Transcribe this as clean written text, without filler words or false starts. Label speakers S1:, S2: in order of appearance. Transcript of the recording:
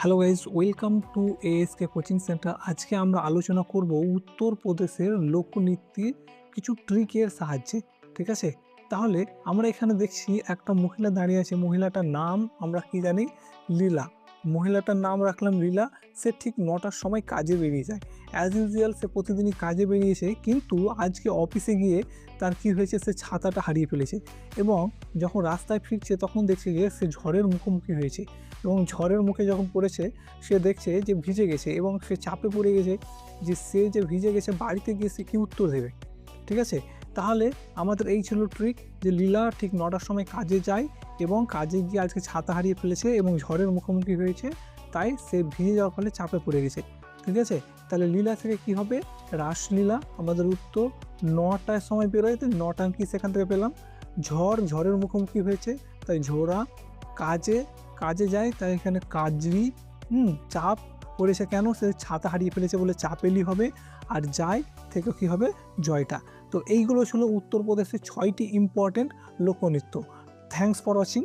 S1: Hello guys, welcome to ASK coaching centre. আজকে আমরা আলোচনা করব উত্তরপ্রদেশের লোকনৃত্যের কিছু ট্রিকের সাহায্যে। ঠিক আছে, তাহলে আমরা এখানে দেখছি একটা মহিলা দাঁড়িয়ে আছে। মহিলাটার নাম আমরা কি জানি? লীলা। মহিলাটার নাম রাখলাম লীলা। সে ঠিক 9টার সময় কাজে বেরিয়ে যায়। অ্যাজ ইউজুয়াল সে প্রতিদিনই কাজে বেরিয়েছে, কিন্তু আজকে অফিসে গিয়ে তার কি হয়েছে, সে ছাতাটা হারিয়ে ফেলেছে। এবং যখন রাস্তায় ফিরছে তখন দেখছে যে সে ঝড়ের মুখোমুখি হয়েছে, এবং ঝড়ের মুখে যখন পড়েছে সে দেখছে যে ভিজে গেছে, এবং সে চাপে পড়ে গেছে যে সে যে ভিজে গেছে বাড়িতে গিয়ে সে কী উত্তর দেবে। ঠিক আছে, তাহলে আমাদের এই ছিল ট্রিক, যে লীলা ঠিক 9টার সময় কাজে যায় এবং কাজে গিয়ে আজকে ছাতা হারিয়ে ফেলেছে এবং ঝড়ের মুখোমুখি হয়েছে, তাই সে ভিজে যাওয়ার ফলে চাপে পড়ে গেছে। ঠিক আছে, তাহলে লীলা থেকে কি হবে? রাসলীলা। আমাদের উত্তর 9টার সময় বেরোয়, তো 9টা কি সেখান থেকে পেলাম। ঝড়ের মুখোমুখি হয়েছে, তাই ঝোড়া। কাজে যায়, তাই এখানে কাজরি। চাপ পড়েছে কেন? সে ছাতা হারিয়ে ফেলেছে বলে চাপেলি হবে। আর যায় থেকে কি হবে? জয়টা। তো এইগুলো ছিল উত্তরপ্রদেশের 6টি ইম্পর্টেন্ট লোকনৃত্য। Thanks for watching.